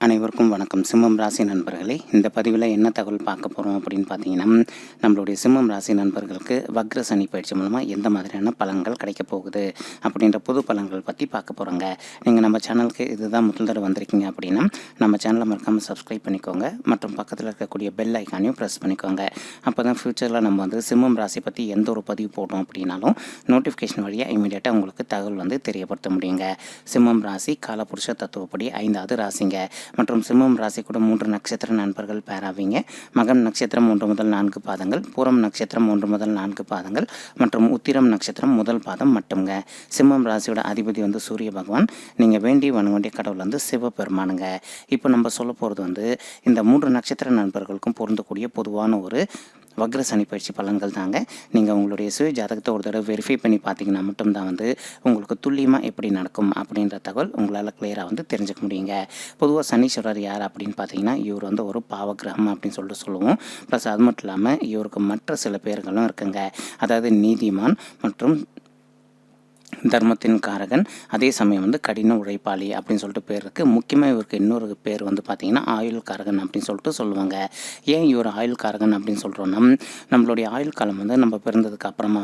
அனைவருக்கும் வணக்கம். சிம்மம் ராசி நண்பர்களே, இந்த பதிவில் என்ன தகவல் பார்க்க போகிறோம் அப்படின்னு பார்த்தீங்கன்னா, நம்மளுடைய சிம்மம் ராசி நண்பர்களுக்கு வக்ர சனி பயிற்சி மூலமாக எந்த மாதிரியான பலன்கள் கிடைக்க போகுது அப்படின்ற புது பலன்கள் பற்றி பார்க்க போகிறோங்க. நீங்கள் நம்ம சேனலுக்கு இதுதான் முதல் தடவை வந்திருக்கீங்க அப்படின்னா நம்ம சேனலை மறக்காமல் சப்ஸ்கிரைப் பண்ணிக்கோங்க மற்றும் பக்கத்தில் இருக்கக்கூடிய பெல் ஐக்கானையும் ப்ரெஸ் பண்ணிக்கோங்க. அப்போ தான் ஃப்யூச்சரில் நம்ம சிம்மம் ராசி பற்றி எந்த ஒரு பதிவு போட்டோம் அப்படின்னாலும் நோட்டிஃபிகேஷன் வழியாக இமீடியட்டாக உங்களுக்கு தகவல் தெரியப்படுத்த முடியுங்க. சிம்மம் ராசி காலபுருஷ தத்துவப்படி 5வது ராசிங்க. மற்றும் சிம்மம் ராசி கூட 3 நட்சத்திர நண்பர்கள் பேராவீங்க. மகம் நட்சத்திரம் 1 முதல் 4 பாதங்கள், பூரம் நட்சத்திரம் 1 முதல் 4 பாதங்கள் மற்றும் உத்திரம் நட்சத்திரம் முதல் பாதம் மட்டும்ங்க. சிம்மம் ராசியோட அதிபதி சூரிய பகவான். நீங்கள் வேண்டி வணங்க கடவுள் சிவபெருமானுங்க. இப்போ நம்ம சொல்ல போகிறது இந்த 3 நட்சத்திர நண்பர்களுக்கும் பொருந்தக்கூடிய பொதுவான ஒரு வக்ர சனி பயிற்சி பலன்கள் தாங்க. நீங்கள் உங்களுடைய சுய ஜாதகத்தை ஒரு தடவை வெரிஃபை பண்ணி பார்த்தீங்கன்னா மட்டும்தான் உங்களுக்கு துல்லியமாக எப்படி நடக்கும் அப்படின்ற தகவல் உங்களால் கிளியராக தெரிஞ்சுக்க முடியுங்க. பொதுவாக சனீஸ்வரர் யார் அப்படின்னு பார்த்தீங்கன்னா, இவர் ஒரு பாவகிரகம் அப்படின்னு சொல்லுவோம். ப்ளஸ் அது மட்டும் இல்லாமல் இவருக்கு மற்ற சில பேர்களும் இருக்குங்க. அதாவது நீதிமான் மற்றும் தர்மத்தின் காரகன், அதே சமயம் கடின உழைப்பாளி அப்படின்னு சொல்லிட்டு பேர் இருக்குது. முக்கியமாக இவருக்கு இன்னொரு பேர் பார்த்தீங்கன்னா ஆயுள் காரகன் அப்படின்னு சொல்லிட்டு சொல்லுவாங்க. ஏன் இவர் ஆயுள் காரகன் அப்படின்னு சொல்கிறோன்னா, நம்மளுடைய ஆயுள் காலம் நம்ம பிறந்ததுக்கு அப்புறமா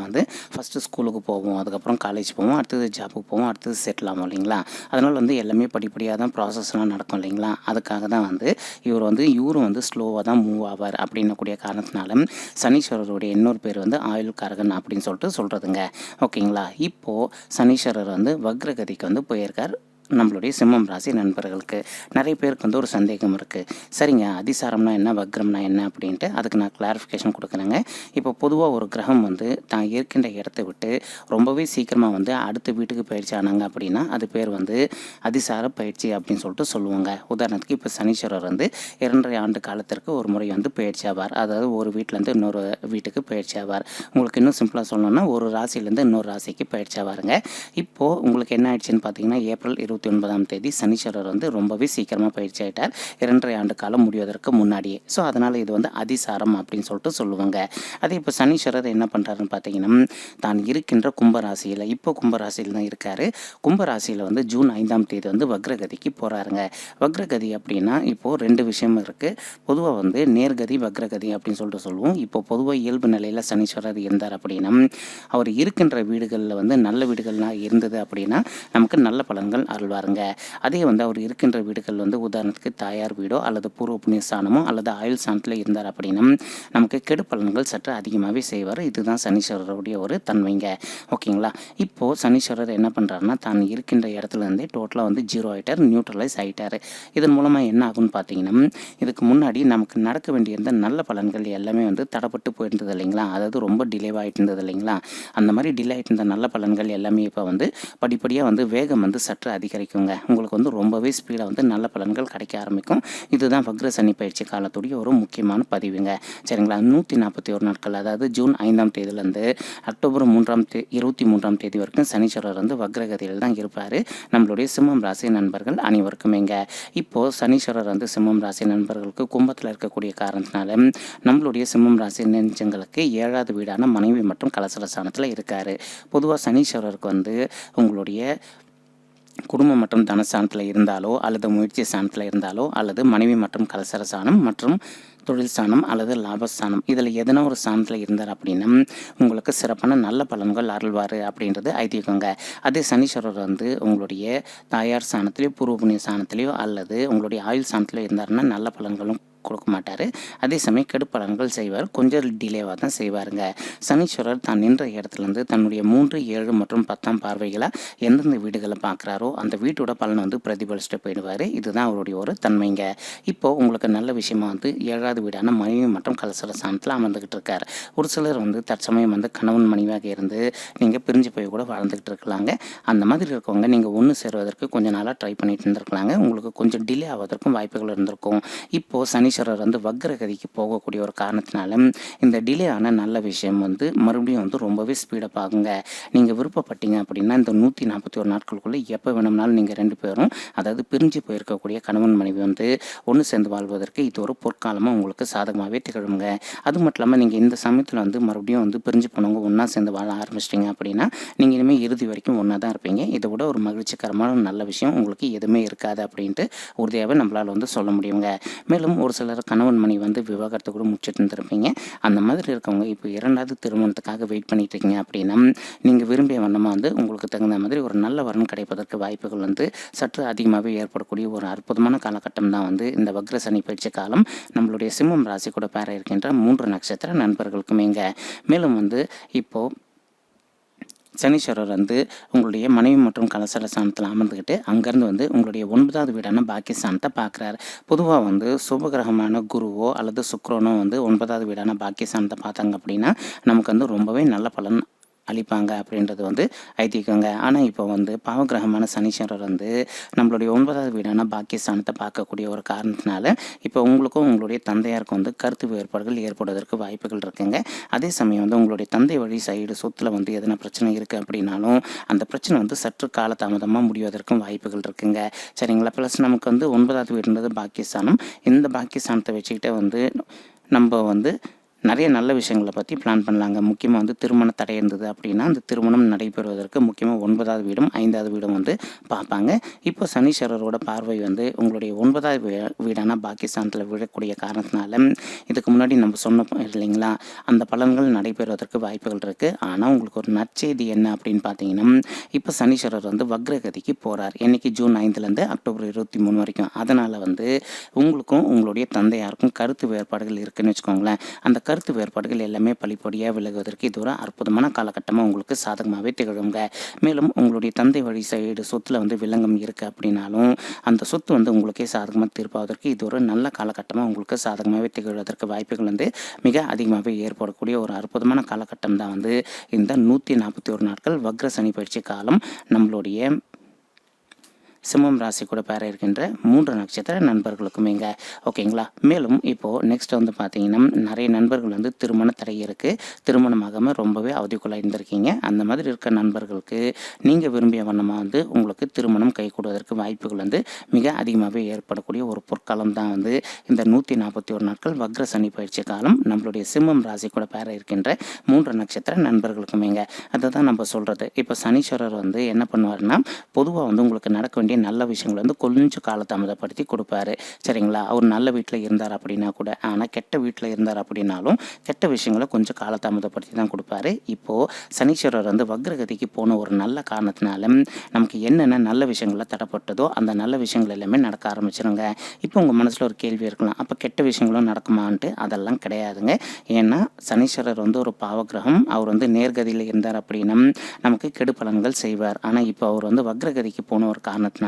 ஃபஸ்ட்டு ஸ்கூலுக்கு போவோம், அதுக்கப்புறம் காலேஜ் போவோம், அடுத்தது ஜாப்புக்கு போவோம், அடுத்தது செட்டில் ஆகும் இல்லைங்களா. அதனால் எல்லாமே படிப்படியாக தான் ப்ராசஸ்லாம் நடக்கும் இல்லைங்களா. அதுக்காக தான் இவரும் ஸ்லோவாக தான் மூவ் ஆவார் அப்படின்னக்கூடிய காரணத்தினால சனீஸ்வரருடைய இன்னொரு பேர் ஆயுள் காரகன் அப்படின்னு சொல்லிட்டு சொல்கிறதுங்க. ஓகேங்களா. இப்போது சனீஸ்வரர் வக்ரகதிக்கு போயிருக்கார். நம்மளுடைய சிம்மம் ராசி நண்பர்களுக்கு நிறைய பேருக்கு ஒரு சந்தேகம் இருக்குது. சரிங்க, அதிசாரம்னா என்ன, வக்ரம்னா என்ன அப்படின்ட்டு அதுக்கு நான் கிளாரிஃபிகேஷன் கொடுக்குறேங்க. இப்போ பொதுவாக ஒரு கிரகம் தான் இருக்கின்ற இடத்த விட்டு ரொம்பவே சீக்கிரமாக அடுத்த வீட்டுக்கு பயிற்சி ஆனாங்க அப்படின்னா அது பேர் அதிசார பயிற்சி அப்படின்னு சொல்லிட்டு சொல்லுவாங்க. உதாரணத்துக்கு இப்போ சனீஸ்வரர் 2.5 ஆண்டு காலத்திற்கு ஒரு முறை பயிற்சி ஆவார். அதாவது ஒரு வீட்டிலேருந்து இன்னொரு வீட்டுக்கு பயிற்சி ஆவார். உங்களுக்கு இன்னும் சிம்பிளாக சொல்லணும்னா ஒரு ராசியிலேருந்து இன்னொரு ராசிக்கு பயிற்சி ஆவாருங்க. இப்போது உங்களுக்கு என்ன ஆயிடுச்சுன்னு பார்த்தீங்கன்னா, ஏப்ரல் 29ஆம் தேதி சனீஸ்வரர் ரொம்பவே சீக்கிரமாக பயிற்சி ஆகிட்டார், 2.5 ஆண்டு காலம் முடிவதற்கு முன்னாடியே. ஸோ அதனால் இது அதிசாரம் அப்படின்னு சொல்லிட்டு சொல்லுவாங்க. அதே இப்போ சனீஸ்வரர் என்ன பண்ணுறாருன்னு பார்த்தீங்கன்னா, தான் இருக்கின்ற கும்பராசியில் இப்போ கும்பராசியில் தான் இருக்கார். கும்பராசியில் ஜூன் 5ஆம் தேதி வக்ரகதிக்கு போகிறாருங்க. வக்ரகதி அப்படின்னா இப்போது 2 விஷயம் இருக்குது. பொதுவாக நேர்கதி வக்ரகதி அப்படின்னு சொல்லிட்டு சொல்லுவோம். இப்போ பொதுவாக இயல்பு நிலையில் சனீஸ்வரர் இருந்தார் அப்படின்னா, அவர் இருக்கின்ற வீடுகளில் நல்ல வீடுகள்லாம் இருந்தது அப்படின்னா நமக்கு நல்ல பலன்கள் அருள்வாருங்க. அதே அவர் இருக்கின்ற வீடுகள் உதாரணத்துக்கு தாயார் வீடோ அல்லது பூர்வ புண்ணிய ஸ்தானமோ அல்லது ஆயுள் ஸ்தானத்தில் இருந்தார் அப்படின்னா நமக்கு கெடு பலன்கள் சற்று அதிகமாகவே செய்வார். இதுதான் சனீஸ்வரருடைய ஒரு தன்மைங்க. ஓகேங்களா. இப்போது சனீஸ்வரர் என்ன பண்ணுறாருன்னா, தான் இருக்கின்ற இடத்துலேருந்தே டோட்டலாக 0 ஆகிட்டார், நியூட்ரலைஸ் ஆகிட்டார். இதன் மூலமாக என்ன ஆகும்னு பார்த்தீங்கன்னா, இதுக்கு முன்னாடி நமக்கு நடக்க வேண்டியிருந்த நல்ல பலன்கள் எல்லாமே தடப்பட்டு போயிருந்தது இல்லைங்களா. அதாவது ரொம்ப டிலேவாகிட்டு இருந்தது இல்லைங்களா. அந்த மாதிரி டிலே ஆகிட்டு இருந்த நல்ல பலன்கள் எல்லாமே இப்போ படிப்படியாக வேகம் சற்று அதிகரிக்குங்க. உங்களுக்கு ரொம்பவே ஸ்பீடாக நல்ல பலன்கள் கிடைக்க ஆரம்பிக்கும். இதுதான் வக்ர சனி பயிற்சி காலத்துடைய ஒரு முக்கியமான பதிவுங்க. சரிங்களா. 141 நாட்கள், அதாவது ஜூன் 5ஆம் தேதியிலேருந்து அக்டோபர் 23ஆம் தேதி வரைக்கும் சனீஸ்வரர் வக்ரகதியில் தான் இருப்பார். நம்மளுடைய சிம்மம் ராசி நண்பர்கள் அனைவருக்குமேங்க. இப்போது சனீஸ்வரர் சிம்மம் ராசி நண்பர்களுக்கு கும்பத்தில் இருக்கக்கூடிய காரணத்தினால நம்மளுடைய சிம்மம் ராசி நெஞ்சங்களுக்கு 7வது வீடான மனைவி மற்றும் கலசர ஸ்தானத்தில் இருக்கார். பொதுவாக சனீஸ்வரருக்கு உங்களுடைய குடும்பம் மற்றும் தனஸ்தானத்தில் இருந்தாலோ அல்லது முயற்சி ஸ்தானத்தில் இருந்தாலோ அல்லது மனைவி மற்றும் கலசர ஸ்தானம் மற்றும் தொழில் ஸ்தானம் அல்லது லாபஸ்தானம் இதில் எதனா ஒரு ஸ்தானத்தில் இருந்தார் அப்படின்னா உங்களுக்கு சிறப்பான நல்ல பலன்கள் அருள்வார் அப்படின்றது ஐதீகங்க. அதே சனீஸ்வரர் உங்களுடைய தாயார் ஸ்தானத்திலேயோ பூர்வ புண்ணிய ஸ்தானத்திலேயோ அல்லது உங்களுடைய ஆயுள் ஸ்தானத்திலோ இருந்தாருன்னா நல்ல பலன்களும் கொடுக்க மாட்டார். அதே சமயம் கெடுப்பலன்கள் செய்வார், கொஞ்சம் டிலேவாக தான் செய்வாருங்க. சனீஸ்வரர் தான் நின்ற இடத்துலேருந்து தன்னுடைய 3, 7 மற்றும் 10ஆம் பார்வைகளாக எந்தெந்த வீடுகளை பார்க்குறாரோ அந்த வீட்டோட பலனை பிரதிபலிச்சுட்டு போயிடுவார். இதுதான் அவருடைய ஒரு தன்மைங்க. இப்போது உங்களுக்கு நல்ல விஷயமா 7வது வீடான மனைவி மற்றும் கலசர ஸ்தானத்தில் அமர்ந்துக்கிட்டு இருக்கார். ஒரு சிலர் தற்சமயம் கணவன் மனைவியாக இருந்து நீங்கள் பிரிஞ்சு போய் கூட வாழ்ந்துக்கிட்டு இருக்கலாங்க. அந்த மாதிரி இருக்கவங்க நீங்கள் ஒன்று சேருவதற்கு கொஞ்சம் நாளாக ட்ரை பண்ணிட்டு இருந்திருக்கலாங்க. உங்களுக்கு கொஞ்சம் டிலே ஆவதற்கும் வாய்ப்புகள் இருந்திருக்கும். இப்போது சனீஸ்வரர் சனீஸ்வரர் வந்து வக்ரகதிக்கு போகக்கூடிய ஒரு காரணத்தினால இந்த டிலே ஆன நல்ல விஷயம் வந்து மறுபடியும் வந்து ரொம்பவே ஸ்பீடப் ஆகுங்க. நீங்கள் விருப்பப்பட்டீங்க அப்படின்னா இந்த 141 நாட்களுக்குள்ளே எப்போ வேணும்னாலும் நீங்கள் 2 பேரும், அதாவது பிரிஞ்சு போயிருக்கக்கூடிய கணவன் மனைவி வந்து ஒன்று சேர்ந்து வாழ்வதற்கு இது ஒரு பொற்காலமாக உங்களுக்கு சாதகமாகவே திகழுங்க. அது மட்டும் இல்லாமல் நீங்கள் இந்த சமயத்தில் வந்து மறுபடியும் வந்து பிரிஞ்சு போனவங்க ஒன்றா சேர்ந்து வாழ ஆரம்பிச்சிட்டிங்க அப்படின்னா நீங்கள் இனிமேல் இறுதி வரைக்கும் ஒன்றா தான் இருப்பீங்க. இதை விட ஒரு மகிழ்ச்சிகரமான நல்ல விஷயம் உங்களுக்கு எதுவுமே இருக்காது அப்படின்ட்டு உறுதியாகவே நம்மளால் வந்து சொல்ல முடியுங்க. மேலும் ஒரு சிலர் கணவன் மனைவி வந்து விவாகரத்தை கூட முடிச்சுட்டு இருந்திருப்பீங்க. அந்த மாதிரி இருக்கவங்க இப்போ 2வது திருமணத்துக்காக வெயிட் பண்ணிட்டு இருக்கீங்க அப்படின்னா நீங்கள் விரும்பிய வண்ணமாக வந்து உங்களுக்கு தகுந்த மாதிரி ஒரு நல்ல வரன் கிடைப்பதற்கு வாய்ப்புகள் வந்து சற்று அதிகமாகவே ஏற்படக்கூடிய ஒரு அற்புதமான காலகட்டம் தான் வந்து இந்த வக்ர சனி பயிற்சி காலம் நம்மளுடைய சிம்மம் ராசி கூட பேர இருக்கின்ற 3 நட்சத்திர நண்பர்களுக்குமேங்க. மேலும் வந்து இப்போது சனீஸ்வரர் வந்து உங்களுடைய மனைவி மற்றும் கலசர ஸ்தானத்தில் அமர்ந்துக்கிட்டு அங்கேருந்து வந்து உங்களுடைய 9வது வீடான பாக்கியஸ்தானத்தை பார்க்குறாரு. பொதுவாக வந்து சுபகிரகமான குருவோ அல்லது சுக்கிரனோ வந்து 9வது வீடான பாக்கியஸ்தானத்தை பார்த்தாங்க அப்படின்னா நமக்கு வந்து ரொம்பவே நல்ல பலன் அளிப்பாங்க அப்படின்றது வந்து ஐதீகங்க. ஆனால் இப்போ வந்து பாவகிரகமான சனீஸ்வரர் வந்து நம்மளுடைய 9வது வீடான பாக்கியஸ்தானத்தை பார்க்கக்கூடிய ஒரு காரணத்தினால இப்போ உங்களுக்கும் உங்களுடைய தந்தையாருக்கும் வந்து கருத்து வேறுபாடுகள் ஏற்படுவதற்கு வாய்ப்புகள் இருக்குங்க. அதே சமயம் வந்து உங்களுடைய தந்தை வழி சைடு சொத்தில் வந்து எதனா பிரச்சனை இருக்குது அப்படின்னாலும் அந்த பிரச்சனை வந்து சற்று காலதாமதமாக முடிவதற்கும் வாய்ப்புகள் இருக்குங்க. சரிங்களா? ப்ளஸ் நமக்கு வந்து 9வது வீடுன்றது பாக்கியஸ்தானம். இந்த பாக்கியஸ்தானத்தை வச்சுக்கிட்டே வந்து நம்ம வந்து நிறைய நல்ல விஷயங்களை பற்றி பிளான் பண்ணலாங்க. முக்கியமாக வந்து திருமண தடை இருந்தது அப்படின்னா அந்த திருமணம் நடைபெறுவதற்கு முக்கியமாக 9வது வீடும் 5வது வீடும் வந்து பார்ப்பாங்க. இப்போ சனீஸ்வரரோட பார்வை வந்து உங்களுடைய 9வது வீடான பாக்கியஸ்தானத்தில் விழக்கூடிய காரணத்தினால இதுக்கு முன்னாடி நம்ம சொன்னோம் இல்லைங்களா, அந்த பலன்கள் நடைபெறுவதற்கு வாய்ப்புகள் இருக்குது. ஆனால் உங்களுக்கு ஒரு நற்செய்தி என்ன அப்படின்னு பார்த்தீங்கன்னா, இப்போ சனீஸ்வரர் வந்து வக்ரகதிக்கு போகிறார். என்றைக்கு ஜூன் 5லேருந்து அக்டோபர் 23 வரைக்கும். அதனால் வந்து உங்களுக்கும் உங்களுடைய தந்தையாருக்கும் கருத்து வேறுபாடுகள் இருக்குதுன்னு வச்சுக்கோங்களேன். அந்த கருத்து வேறுபாடுகள் எல்லாமே பழிப்படியாக விலகுவதற்கு இது ஒரு அற்புதமான காலகட்டமாக உங்களுக்கு சாதகமாகவே திகழுங்க. மேலும் உங்களுடைய தந்தை வழி சைடு சொத்தில் வந்து வில்லங்கம் இருக்குது அப்படின்னாலும் அந்த சொத்து வந்து உங்களுக்கே சாதகமாக தீர்ப்பாவதற்கு இது ஒரு நல்ல காலகட்டமாக உங்களுக்கு சாதகமாகவே திகழ்வதற்கு வாய்ப்புகள் வந்து மிக அதிகமாகவே ஏற்படக்கூடிய ஒரு அற்புதமான காலகட்டம் தான் வந்து இந்த 141 நாட்கள் வக்ர சனி பயிற்சி காலம் நம்மளுடைய சிம்மம் ராசி கூட பேர இருக்கின்ற 3 நட்சத்திர நண்பர்களுக்குமேங்க. ஓகேங்களா? மேலும் இப்போது நெக்ஸ்ட் வந்து பார்த்தீங்கன்னா நிறைய நண்பர்கள் வந்து திருமண தடை இருக்குது, திருமணமாகாமல் ரொம்பவே அவதிக்குள்ளாக இருந்திருக்கீங்க. அந்த மாதிரி இருக்க நண்பர்களுக்கு நீங்கள் விரும்பிய வண்ணமாக வந்து உங்களுக்கு திருமணம் கைகூடுவதற்கு வாய்ப்புகள் வந்து மிக அதிகமாகவே ஏற்படக்கூடிய ஒரு பொற்காலம் தான் வந்து இந்த 141 நாட்கள் வக்ர சனி பயிற்சி காலம் நம்மளுடைய சிம்மம் ராசி கூட பேர இருக்கின்ற 3 நட்சத்திர நண்பர்களுக்குமேங்க. அதை தான் நம்ம சொல்கிறது. இப்போ சனீஸ்வரர் வந்து என்ன பண்ணுவார்னா, பொதுவாக வந்து உங்களுக்கு நடக்க வேண்டிய நல்ல விஷயங்களை வந்து கொஞ்சம் காலதாமதப்படுத்தி கொடுப்பாரு. சரிங்களா? அவர் நல்ல வீட்டில் இருந்தார் அப்படின்னா கூட, ஆனால் கெட்ட வீட்டில் இருந்தார் அப்படின்னாலும் கெட்ட விஷயங்களை கொஞ்சம் காலதாமதப்படுத்தி தான் கொடுப்பாரு. இப்போது சனீஸ்வரர் வந்து வக்ரகதிக்கு போன ஒரு நல்ல காரணத்தினால நமக்கு என்னென்ன நல்ல விஷயங்கள்லாம் தடப்பட்டதோ அந்த நல்ல விஷயங்கள் எல்லாமே நடக்க ஆரம்பிச்சிருங்க. இப்போ உங்கள் மனசில் ஒரு கேள்வி இருக்கலாம், அப்போ கெட்ட விஷயங்களும் நடக்குமான்ட்டு. அதெல்லாம் கிடையாதுங்க. ஏன்னா சனீஸ்வரர் வந்து ஒரு பாவகிரகம். அவர் வந்து நேர்கதியில் இருந்தார் அப்படின்னா நமக்கு கெடு பலன்கள் செய்வார். ஆனால் இப்போ அவர் வந்து வக்ரகதிக்கு போன ஒரு காரணத்தினால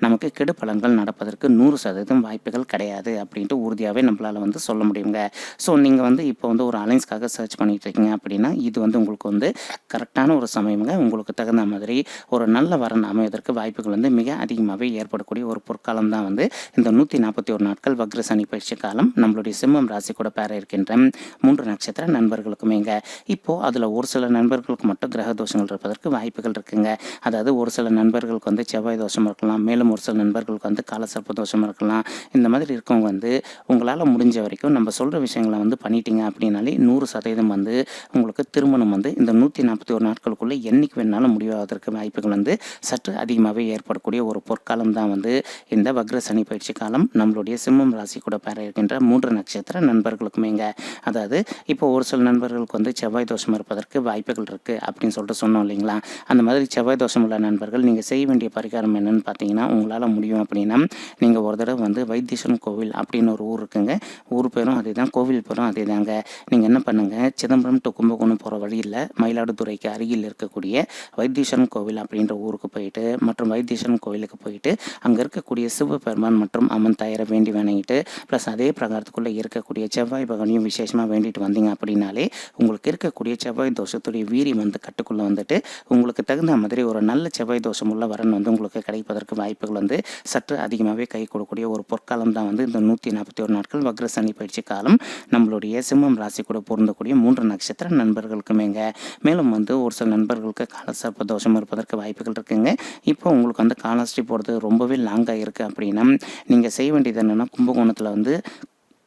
நமக்கு கெடு பலன்கள் நடப்பதற்கு 100% வாய்ப்புகள் கிடையாது அப்படின்ட்டு உறுதியாகவே நம்மளால் வந்து சொல்ல முடியுங்க. ஸோ நீங்கள் வந்து இப்போ வந்து ஒரு அலைன்ஸ்க்காக சர்ச் பண்ணிட்டு இருக்கீங்க அப்படின்னா இது வந்து உங்களுக்கு வந்து கரெக்டான ஒரு சமயங்க. உங்களுக்கு தகுந்த மாதிரி ஒரு நல்ல வரன் அமைவதற்கு வாய்ப்புகள் வந்து மிக அதிகமாகவே ஏற்படக்கூடிய ஒரு பொற்காலம் தான் வந்து இந்த 141 நாட்கள் வக்ர சனி பயிற்சி காலம் நம்மளுடைய சிம்மம் ராசி கூட பேர இருக்கின்ற 3 நட்சத்திர நண்பர்களுக்குமேங்க. இப்போது அதில் ஒரு சில நண்பர்களுக்கு மட்டும் கிரக தோஷங்கள் இருப்பதற்கு வாய்ப்புகள் இருக்குங்க. அதாவது ஒரு சில நண்பர்களுக்கு வந்து செவ்வாய் தோஷம் இருக்கலாம், மேலும் ஒரு சில நண்பர்களுக்கு வந்து காலசர்ப்ப தோஷம் இருக்கலாம். இந்த மாதிரி இருக்கவங்க வந்து உங்களால் முடிஞ்ச வரைக்கும் நம்ம சொல்கிற விஷயங்களை வந்து பண்ணிட்டீங்க அப்படின்னாலே 100% வந்து உங்களுக்கு திருமணம் வந்து இந்த 141 நாட்களுக்குள்ளே என்றைக்கு வேணாலும் முடிவாவதற்கு வாய்ப்புகள் வந்து சற்று அதிகமாகவே ஏற்படக்கூடிய ஒரு பொற்காலம் தான் வந்து இந்த வக்ர சனி பயிற்சி காலம் நம்மளுடைய சிம்மம் ராசி கூட பேர இருக்கின்ற 3 நட்சத்திர நண்பர்களுக்குமேங்க. அதாவது இப்போ ஒரு சில நண்பர்களுக்கு வந்து செவ்வாய் தோஷம் இருப்பதற்கு வாய்ப்புகள் இருக்குது அப்படின்னு சொல்லிட்டு சொன்னோம் இல்லைங்களா. அந்த மாதிரி செவ்வாய் தோஷம் உள்ள நண்பர்கள் நீங்கள் செய்ய வேண்டிய பரிகாரம் என்னென்னு பார்த்தீங்கன்னா, உங்களால் முடியும் அப்படின்னா நீங்கள் ஒரு தடவை வந்து வைத்தீஸ்வரன் கோவில் அப்படின்னு ஒரு ஊர் இருக்குங்க. ஊர் பேரும் அதே தான், கோவில் பேரும் அதே தாங்க. நீங்கள் என்ன பண்ணுங்கள், சிதம்பரம் டு கும்பகோணம் போகிற வழியில் மயிலாடுதுறைக்கு அருகில் இருக்கக்கூடிய வைத்தீஸ்வரன் கோவில் அப்படின்ற ஊருக்கு போயிட்டு மற்றும் வைத்தீஸ்வரன் கோவிலுக்கு போயிட்டு அங்கே இருக்கக்கூடிய சிவபெருமான் மற்றும் அம்மன் தாயாரை வேண்டி வணங்கிட்டு ப்ளஸ் அதே பிரகாரத்துக்குள்ளே இருக்கக்கூடிய செவ்வாய் பகவானையும் விசேஷமாக வேண்டிட்டு வந்தீங்க அப்படின்னாலே உங்களுக்கு இருக்கக்கூடிய செவ்வாய் தோஷத்துடைய வீரியம் வந்து கட்டுக்குள்ளே வந்துட்டு உங்களுக்கு தகுந்த மாதிரி ஒரு நல்ல செவ்வாய் தோஷம் உள்ள வரன் வந்து உங்களுக்கு கிடைப்பது கிடைப்பதற்கு வாய்ப்புகள் வந்து சற்று அதிகமாகவே கை கொடுக்கக்கூடிய ஒரு பொற்காலம் தான் வந்து இந்த 141 நாட்கள் வக்ர சனி பயிற்சி காலம் நம்மளுடைய சிம்மம் ராசி கூட பொருந்தக்கூடிய 3 நட்சத்திர நண்பர்களுக்குமேங்க. மேலும் வந்து ஒரு சில நண்பர்களுக்கு காலசர்ப்ப தோஷம் இருப்பதற்கு வாய்ப்புகள் இருக்குங்க. இப்போ உங்களுக்கு வந்து காலஸ்ரீ போகிறது ரொம்பவே லாங்காக இருக்குது அப்படின்னா நீங்கள் செய்ய வேண்டியது என்னென்னா, கும்பகோணத்தில் வந்து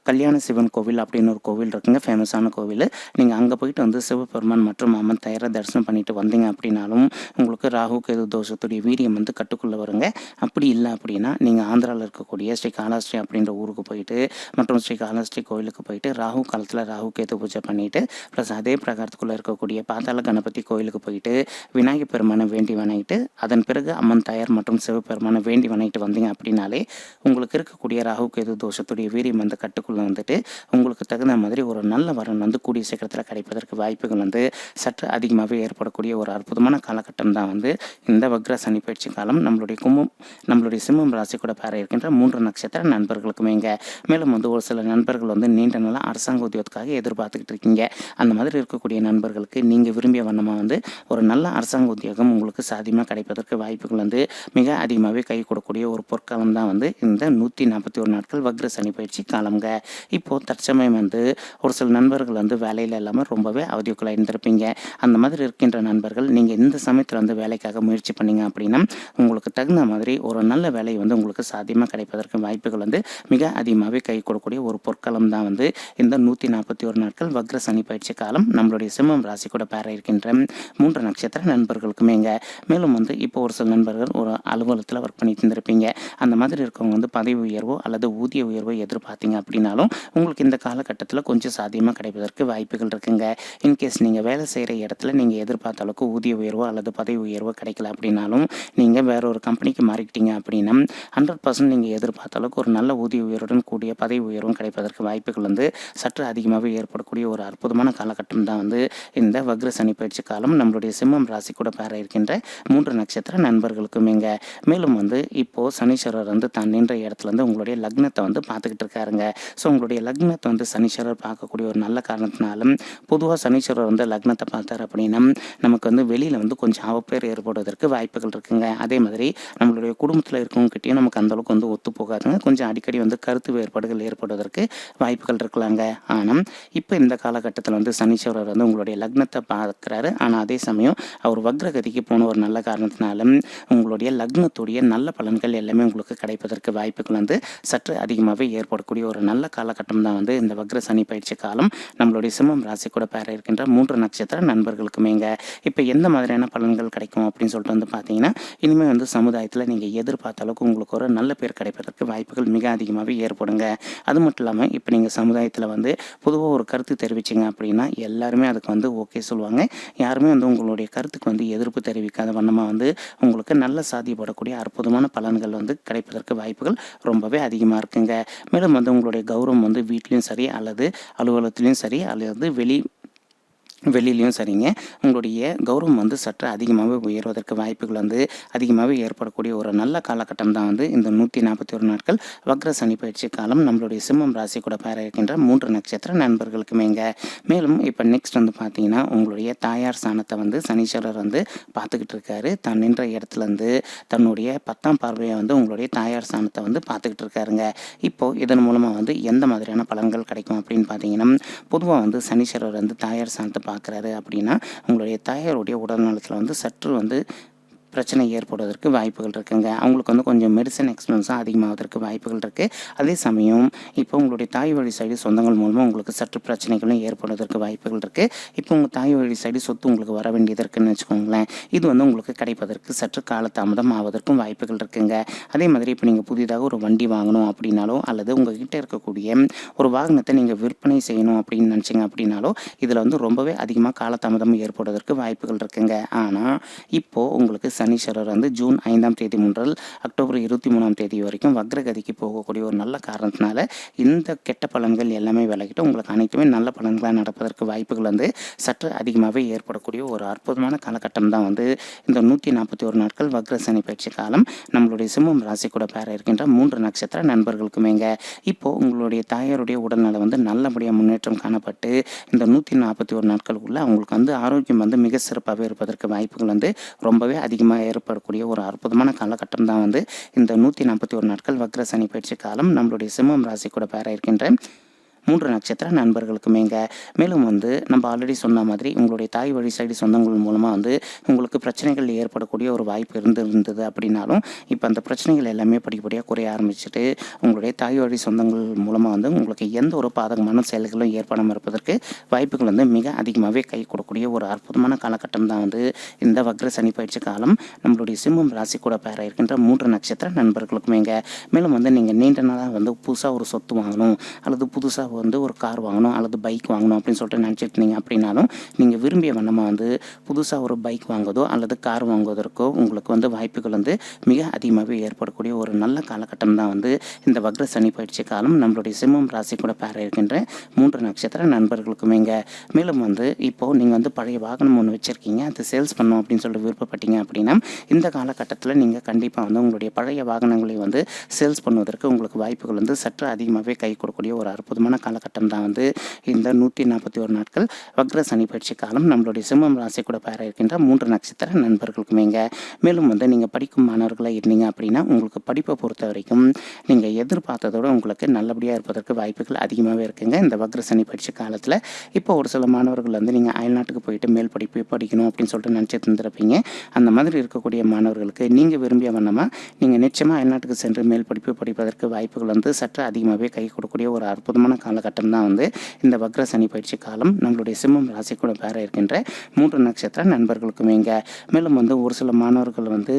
கல்யாண சிவன் கோவில் அப்படின்னு ஒரு கோவில் இருக்குங்க, ஃபேமஸான கோவில். நீங்கள் அங்கே போயிட்டு வந்து சிவபெருமான் மற்றும் அம்மன் தயாராக தரிசனம் பண்ணிட்டு வந்தீங்க அப்படின்னாலும் உங்களுக்கு ராகு கேது தோஷத்துடைய வீரியம் வந்து கட்டுக்குள்ளே வருங்க. அப்படி இல்லை அப்படின்னா நீங்கள் ஆந்திராவில் இருக்கக்கூடிய ஸ்ரீ காலாஸ்ரீ அப்படின்ற ஊருக்கு போயிட்டு மற்றும் ஸ்ரீ காலாஸ்ரீ கோவிலுக்கு போயிட்டு ராகு காலத்தில் ராகு கேது பூஜை பண்ணிவிட்டு ப்ளஸ் அதே பிரகாரத்துக்குள்ளே இருக்கக்கூடிய பாதாள கணபதி கோவிலுக்கு போயிட்டு விநாயகர் பெருமானை வேண்டி வணங்கிட்டு அதன் பிறகு அம்மன் தாயார் மற்றும் சிவபெருமானை வேண்டி வணங்கிட்டு வந்தீங்க அப்படின்னாலே உங்களுக்கு இருக்கக்கூடிய ராகு கேது தோஷத்துடைய வீரியம் வந்து கட்டுக்குள்ள வந்துட்டு உங்களுக்கு தகுந்த மாதிரி ஒரு நல்ல வரன் வந்து கூடிய சீக்கிரத்தில் கிடைப்பதற்கு வாய்ப்புகள் வந்து சற்று அதிகமாகவே ஏற்படக்கூடிய ஒரு அற்புதமான காலகட்டம் தான் வந்து இந்த வக்ர சனி பயிற்சி காலம் நம்மளுடைய சிம்மம் ராசி கூட பேர இருக்கின்ற 3 நட்சத்திர நண்பர்களுக்குமேங்க. மேலும் வந்து ஒரு சில நண்பர்கள் வந்து நீண்ட நாள அரசாங்க உத்தியோகத்துக்காக எதிர்பார்த்துக்கிட்டு இருக்கீங்க. அந்த மாதிரி இருக்கக்கூடிய நண்பர்களுக்கு நீங்கள் விரும்பிய வண்ணமாக வந்து ஒரு நல்ல அரசாங்க உத்தியோகம் உங்களுக்கு சாத்தியமாக கிடைப்பதற்கு வாய்ப்புகள் வந்து மிக அதிகமாகவே கை கொடுக்கக்கூடிய ஒரு பொற்காலம் தான் வந்து இந்த 141 நாட்கள் வக்ர சனி பயிற்சி காலம்ங்க. இப்போது தற்சமயம் வந்து ஒரு சில நண்பர்கள் வந்து வேலையில் இல்லாமல் ரொம்பவே அவதிக்குள்ளாக இருந்திருப்பீங்க. அந்த மாதிரி இருக்கின்ற நண்பர்கள் நீங்கள் இந்த சமயத்தில் வந்து வேலைக்காக முயற்சி பண்ணிங்க அப்படின்னா உங்களுக்கு தகுந்த மாதிரி ஒரு நல்ல வேலை வந்து உங்களுக்கு சாத்தியமாக கிடைப்பதற்கு வாய்ப்புகள் வந்து மிக அதிகமாகவே கை கொடுக்கக்கூடிய ஒரு பொற்காலம் தான் வந்து இந்த 141 நாட்கள் வக்ர சனி பயிற்சி காலம் நம்மளுடைய சிம்மம் ராசி கூட பேர இருக்கின்ற 3 நட்சத்திர நண்பர்களுக்குமேங்க. மேலும் வந்து இப்போ ஒரு சில நண்பர்கள் ஒரு அலுவலகத்தில் ஒர்க் பண்ணிட்டு இருந்திருப்பீங்க. அந்த மாதிரி இருக்கவங்க வந்து பதவி உயர்வோ அல்லது ஊதிய உயர்வோ எதிர்பார்த்தீங்க அப்படின்னாலும் உங்களுக்கு இந்த காலகட்டத்தில் கொஞ்சம் சாத்தியமாக கிடைப்பதற்கு வாய்ப்புகள் இருக்குங்க. இன்கேஸ் நீங்கள் வேலை செய்கிற இடத்துல நீங்கள் எதிர்பார்த்த அளவுக்கு ஊதிய உயர்வோ அல்லது பதவி உயர்வோ கிடைக்கல அப்படின்னாலும் நீங்கள் வேற ஒரு கம்பெனிக்கு மாறிக்கிட்டீங்க அப்படின்னா 100% நீங்கள் எதிர்பார்த்த அளவுக்கு ஒரு நல்ல ஊதிய உயர்வுடன் கூடிய பதவி உயர்வும் கிடைப்பதற்கு வாய்ப்புகள் வந்து சற்று அதிகமாகவே ஏற்படக்கூடிய ஒரு அற்புதமான காலகட்டம் தான் வந்து இந்த வக்ர சனி பயிற்சி காலம் நம்மளுடைய சிம்மம் ராசி கூட பேர இருக்கின்ற 3 நட்சத்திர நண்பர்களுக்குமேங்க. மேலும் வந்து இப்போது சனீஸ்வரர் வந்து தான் நின்ற இடத்துல இருந்து உங்களுடைய லக்னத்தை வந்து பார்த்துக்கிட்டு இருக்காருங்க. ஸோ உங்களுடைய லக்னத்தை வந்து சனீஸ்வரர் பார்க்கக்கூடிய ஒரு நல்ல காரணத்தினாலும் பொதுவாக சனீஸ்வரர் வந்து லக்னத்தை பார்த்தார் அப்படின்னா நமக்கு வந்து வெளியில் வந்து கொஞ்சம் அவப்பேர் ஏற்படுவதற்கு வாய்ப்புகள் இருக்குங்க. அதே மாதிரி நம்மளுடைய குடும்பத்தில் இருக்கவங்ககிட்டையும் நமக்கு அந்தளவுக்கு வந்து ஒத்து போகாதுங்க. கொஞ்சம் அடிக்கடி வந்து கருத்து வேறுபாடுகள் ஏற்படுவதற்கு வாய்ப்புகள் இருக்கலாங்க. ஆனால் இப்போ இந்த காலகட்டத்தில் வந்து சனீஸ்வரர் வந்து உங்களுடைய லக்னத்தை பார்க்குறாரு. ஆனால் அதே சமயம் அவர் வக்ரகதிக்கு போன ஒரு நல்ல காரணத்தினாலும் உங்களுடைய லக்னத்துடைய நல்ல பலன்கள் எல்லாமே உங்களுக்கு கிடைப்பதற்கு வாய்ப்புகள் வந்து சற்று அதிகமாகவே ஏற்படக்கூடிய ஒரு நல்ல காலகட்டம் தான் வந்து இந்த வக்ர சனி பயிற்சி காலம் நம்மளுடைய சிம்மம் ராசி கூட பேர இருக்கின்ற 3 நட்சத்திர நண்பர்களுக்குமேங்க. இப்போ எந்த மாதிரியான பலன்கள் கிடைக்கும் அப்படின்னு சொல்லிட்டு வந்து பார்த்தீங்கன்னா இனிமேல் வந்து சமுதாயத்தில் நீங்கள் எதிர்பார்த்த அளவுக்கு உங்களுக்கு ஒரு நல்ல பேர் கிடைப்பதற்கு வாய்ப்புகள் மிக அதிகமாகவே ஏற்படுங்க. அது மட்டும் இல்லாமல் இப்போ நீங்கள் சமுதாயத்தில் வந்து பொதுவாக ஒரு கருத்து தெரிவிச்சிங்க அப்படின்னா எல்லாருமே அதுக்கு வந்து ஓகே சொல்லுவாங்க. யாருமே வந்து உங்களுடைய கருத்துக்கு வந்து எதிர்ப்பு தெரிவிக்காத வண்ணமாக வந்து உங்களுக்கு நல்ல சாத்தியப்படக்கூடிய அற்புதமான பலன்கள் வந்து கிடைப்பதற்கு வாய்ப்புகள் ரொம்பவே அதிகமாக இருக்குங்க. மேலும் வந்து உங்களுடைய கௌரவம் வந்து வீட்லேயும் சரி அல்லது அலுவலகத்துலேயும் சரி அல்லது வெளியிலையும் சரிங்க உங்களுடைய கௌரவம் வந்து சற்று அதிகமாகவே உயர்வதற்கு வாய்ப்புகள் வந்து அதிகமாகவே ஏற்படக்கூடிய ஒரு நல்ல காலகட்டம் தான் வந்து இந்த 141 நாட்கள் வக்ர சனி பயிற்சி காலம் நம்மளுடைய சிம்மம் ராசி கூட பேர இருக்கின்ற 3 நட்சத்திர நண்பர்களுக்குமேங்க. மேலும் இப்போ நெக்ஸ்ட் வந்து பார்த்தீங்கன்னா உங்களுடைய தாயார் ஸ்தானத்தை வந்து சனீஸ்வரர் வந்து பார்த்துக்கிட்டு இருக்காரு. தான் நின்ற இடத்துலேருந்து தன்னுடைய 10ஆம் பார்வையை வந்து உங்களுடைய தாயார் ஸ்தானத்தை வந்து பார்த்துக்கிட்டு இருக்காருங்க. இப்போது இதன் மூலமாக வந்து எந்த மாதிரியான பலன்கள் கிடைக்கும் அப்படின்னு பார்த்தீங்கன்னா பொதுவாக வந்து சனீஸ்வரர் வந்து தாயார் ஸ்தானத்தை பார்க்குறாரு அப்படின்னா உங்களுடைய தாயாருடைய உடல் நலத்தில் வந்து சற்று வந்து பிரச்சனை ஏற்படுவதற்கு வாய்ப்புகள் இருக்குங்க. அவங்களுக்கு வந்து கொஞ்சம் மெடிசன் எக்ஸ்பென்ஸாக அதிகமாவதற்கு வாய்ப்புகள் இருக்குது. அதே சமயம் இப்போ உங்களுடைய தாய் வழி சைடு சொந்தங்கள் மூலமாக உங்களுக்கு சற்று பிரச்சனைகளும் ஏற்படுவதற்கு வாய்ப்புகள் இருக்குது. இப்போ உங்கள் தாய் வழி சைடு சொத்து உங்களுக்கு வர வேண்டியது இருக்குன்னு வச்சுக்கோங்களேன். இது வந்து உங்களுக்கு கிடைப்பதற்கு சற்று காலதாமதம் ஆவதற்கும் வாய்ப்புகள் இருக்குங்க. அதே மாதிரி இப்போ நீங்கள் புதிதாக ஒரு வண்டி வாங்கணும் அப்படின்னாலோ அல்லது உங்கள்கிட்ட இருக்கக்கூடிய ஒரு வாகனத்தை நீங்கள் விற்பனை செய்யணும் அப்படின்னு நினச்சிங்க அப்படின்னாலோ இதில் வந்து ரொம்பவே அதிகமாக காலதாமதம் ஏற்படுவதற்கு வாய்ப்புகள் இருக்குங்க. ஆனால் இப்போது உங்களுக்கு சனீஸ்வரர் வந்து ஜூன் 5ஆம் தேதி முதல் அக்டோபர் 23ஆம் தேதி வரைக்கும் வக்ரகதிக்கு போகக்கூடிய ஒரு நல்ல காரணத்தினால இந்த கெட்ட பலன்கள் எல்லாமே விலகிட்டு உங்களுக்கு அனைத்துமே நல்ல பலன்களாக நடப்பதற்கு வாய்ப்புகள் வந்து சற்று அதிகமாகவே ஏற்படக்கூடிய ஒரு அற்புதமான காலகட்டம் தான் வந்து இந்த 141 நாட்கள் வக்ர சனி பயிற்சி காலம் நம்மளுடைய சிம்மம் ராசி கூட பேர இருக்கின்ற 3 நட்சத்திர நண்பர்களுக்குமேங்க. இப்போது உங்களுடைய தாயாருடைய உடல்நல வந்து நல்லபடியாக முன்னேற்றம் காணப்பட்டு இந்த 141 நாட்களுக்குள்ள அவங்களுக்கு வந்து ஆரோக்கியம் வந்து மிக சிறப்பாகவே இருப்பதற்கு வாய்ப்புகள் வந்து ரொம்பவே அதிகமாக அதிகமாக ஏற்படக்கூடிய ஒரு அற்புதமான காலகட்டம் தான் வந்து இந்த 141 நாட்கள் வக்ர சனி பயிற்சி காலம் நம்மளுடைய சிம்மம் ராசி கூட பேர இருக்கின்ற 3 நட்சத்திர நண்பர்களுக்குமேங்க. மேலும் வந்து நம்ம ஆல்ரெடி சொன்ன மாதிரி உங்களுடைய தாய் வழி சைடு சொந்தங்கள் மூலமாக வந்து உங்களுக்கு பிரச்சனைகள் ஏற்படக்கூடிய ஒரு வாய்ப்பு இருந்தது அப்படின்னாலும் இப்போ அந்த பிரச்சனைகள் எல்லாமே படிப்படியாக குறைய ஆரம்பிச்சுட்டு உங்களுடைய தாய் வழி சொந்தங்கள் மூலமாக வந்து உங்களுக்கு எந்த ஒரு பாதகமான செயல்களும் ஏற்படாமல் இருப்பதற்கு வாய்ப்புகள் வந்து மிக அதிகமாகவே கை கொடுக்கக்கூடிய ஒரு அற்புதமான காலகட்டம் தான் வந்து இந்த வக்ர சனி பயிற்சி காலம் நம்மளுடைய சிம்மம் ராசி கூட பேர இருக்கின்ற 3 நட்சத்திர நண்பர்களுக்குமேங்க. மேலும் வந்து நீங்கள் நீண்ட நாளாக வந்து புதுசாக ஒரு சொத்து வாங்கணும் அல்லது புதுசாக வந்து ஒரு கார் வாங்கணும் அல்லது பைக் வாங்கணும் அப்படின்னு சொல்லிட்டு நினச்சிட்டு இருந்தீங்க அப்படின்னாலும் நீங்கள் விரும்பிய வண்ணமாக வந்து புதுசாக ஒரு பைக் வாங்குவதோ அல்லது கார் வாங்குவதற்கோ உங்களுக்கு வந்து வாய்ப்புகள் வந்து மிக அதிகமாகவே ஏற்படக்கூடிய ஒரு நல்ல காலகட்டம் தான் வந்து இந்த வக்ர சனி பயிற்சி காலம் நம்மளுடைய சிம்மம் ராசி கூட பேர இருக்கின்ற 3 நட்சத்திர நண்பர்களுக்குமேங்க. மேலும் வந்து இப்போது நீங்கள் வந்து பழைய வாகனம் ஒன்று வச்சுருக்கீங்க, அது சேல்ஸ் பண்ணணும் அப்படின்னு சொல்லிட்டு விருப்பப்பட்டீங்க அப்படின்னா இந்த காலகட்டத்தில் நீங்கள் கண்டிப்பாக வந்து உங்களுடைய பழைய வாகனங்களை வந்து சேல்ஸ் பண்ணுவதற்கு உங்களுக்கு வாய்ப்புகள் வந்து சற்று அதிகமாகவே கை கொடுக்கக்கூடிய ஒரு அற்புதமான காலகட்டம் தான் வந்து இந்த 141 நாட்கள் வக்ர சனி பயிற்சி காலம் நம்மளுடைய சிம்மம் ராசி கூட பேர இருக்கின்ற 3 நட்சத்திர நண்பர்களுக்குமேங்க. மேலும் வந்து நீங்கள் படிக்கும் மாணவர்களாக இருந்தீங்க அப்படின்னா உங்களுக்கு படிப்பை பொறுத்த வரைக்கும் நீங்கள் எதிர்பார்த்ததோடு உங்களுக்கு நல்லபடியாக இருப்பதற்கு வாய்ப்புகள் அதிகமாகவே இருக்குங்க இந்த வக்ர சனி பயிற்சி காலத்தில். இப்போ ஒரு சில மாணவர்கள் வந்து நீங்கள் அயல்நாட்டுக்கு போயிட்டு மேல் படிப்பு படிக்கணும் அப்படின்னு சொல்லிட்டு நினச்சிட்டு இருந்திருப்பீங்க. அந்த மாதிரி இருக்கக்கூடிய மாணவர்களுக்கு நீங்கள் விரும்பிய வண்ணமாக நீங்கள் நிச்சயமாக அயல்நாட்டுக்கு சென்று மேல் படிப்பு படிப்பதற்கு வாய்ப்புகள் வந்து சற்று அதிகமாகவே கை கொடுக்கக்கூடிய ஒரு அற்புதமான காலகட்டம் தான் வந்து இந்த வக்ர சனி பயிற்சி காலம் நம்மளுடைய சிம்மம் ராசி கூட பேர இருக்கின்ற 3 நட்சத்திர நண்பர்களுக்குமேங்க. மேலும் வந்து ஒரு சில மாணவர்கள் வந்து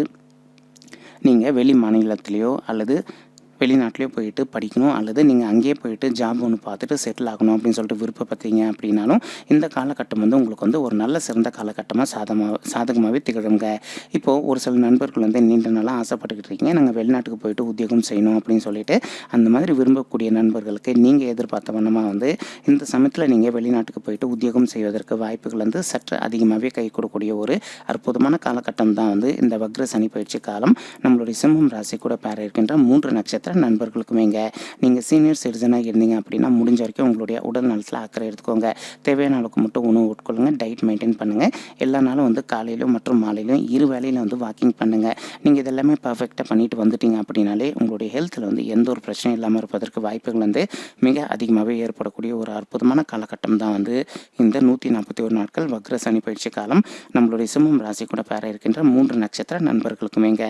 நீங்கள் வெளி மாநிலத்திலேயோ அல்லது வெளிநாட்டிலே போயிட்டு படிக்கணும் அல்லது நீங்கள் அங்கேயே போயிட்டு ஜாப் ஒன்று பார்த்துட்டு செட்டில் ஆகணும் அப்படின்னு சொல்லிட்டு விருப்பப்பட்டீங்க அப்படின்னாலும் இந்த காலகட்டம் வந்து உங்களுக்கு வந்து ஒரு நல்ல சிறந்த காலகட்டமாக சாதகமாகவே திகழுங்க. இப்போது ஒரு சில நண்பர்கள் வந்து நீண்ட நாளாக ஆசைப்பட்டுக்கிட்டு இருக்கீங்க, நாங்கள் வெளிநாட்டுக்கு போயிட்டு உத்தியோகம் செய்யணும் அப்படின்னு சொல்லிட்டு அந்த மாதிரி விரும்பக்கூடிய நண்பர்களுக்கு நீங்கள் எதிர்பார்த்த வண்ணமாக வந்து இந்த சமயத்தில் நீங்கள் வெளிநாட்டுக்கு போயிட்டு உத்தியோகம் செய்வதற்கு வாய்ப்புகள் வந்து சற்று அதிகமாகவே கை கொடுக்கக்கூடிய ஒரு அற்புதமான காலகட்டம் தான் வந்து இந்த வக்ர சனி பயிற்சி காலம் நம்மளுடைய சிம்மம் ராசி கூட பேர இருக்கின்ற 3 நட்சத்திர நண்பர்களுக்குமேங்க. நீங்கள் சீனியர் சிட்டிசனாக இருந்தீங்க அப்படின்னா முடிஞ்ச வரைக்கும் உங்களுடைய உடல் நலத்தில் அக்கறை எடுத்துக்கோங்க. தேவையான அளவுக்கு மட்டும் உணவு உட்கொள்ளுங்க, டயட் மெயின்டைன் பண்ணுங்கள். எல்லா நாளும் வந்து காலையிலும் மற்றும் மாலையிலும் 2 வேளையில் வந்து வாக்கிங் பண்ணுங்கள். நீங்கள் இதெல்லாமே பர்ஃபெக்டாக பண்ணிட்டு வந்துட்டீங்க அப்படின்னாலே உங்களுடைய ஹெல்த்தில் வந்து எந்த ஒரு பிரச்சனையும் இல்லாமல் இருப்பதற்கு வாய்ப்புகள் வந்து மிக அதிகமாகவே ஏற்படக்கூடிய ஒரு அற்புதமான காலகட்டம் தான் வந்து இந்த 141 நாட்கள் வக்ர சனி பயிற்சி காலம் நம்மளுடைய சிம்மம் ராசி கூட பேர இருக்கின்ற 3 நட்சத்திர நண்பர்களுக்குமேங்க.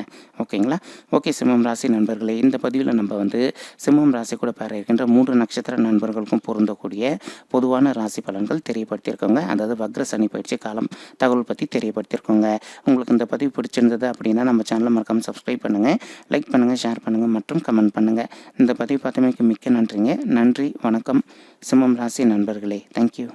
ஓகேங்களா? ஓகே சிம்மம் ராசி நண்பர்களே, இந்த பதிவில் நம்ம வந்து சிம்மம் ராசி கூட பேர இருக்கின்ற 3 நட்சத்திர நண்பர்களுக்கும் பொருந்தக்கூடிய பொதுவான ராசி பலன்கள் தெரியப்படுத்தியிருக்கோங்க. அதாவது வக்ர சனி பயிற்சி காலம் தகவல் பற்றி தெரியப்படுத்தியிருக்கோங்க. உங்களுக்கு இந்த பதிவு பிடிச்சிருந்தது அப்படின்னா நம்ம சேனலை மறக்காமல் சப்ஸ்கிரைப் பண்ணுங்கள், லைக் பண்ணுங்கள், ஷேர் பண்ணுங்கள் மற்றும் கமெண்ட் பண்ணுங்கள். இந்த பதிவு பார்த்தமைக்கு மிக்க நன்றிங்க. நன்றி, வணக்கம் சிம்மம் ராசி நண்பர்களே. தேங்க்யூ.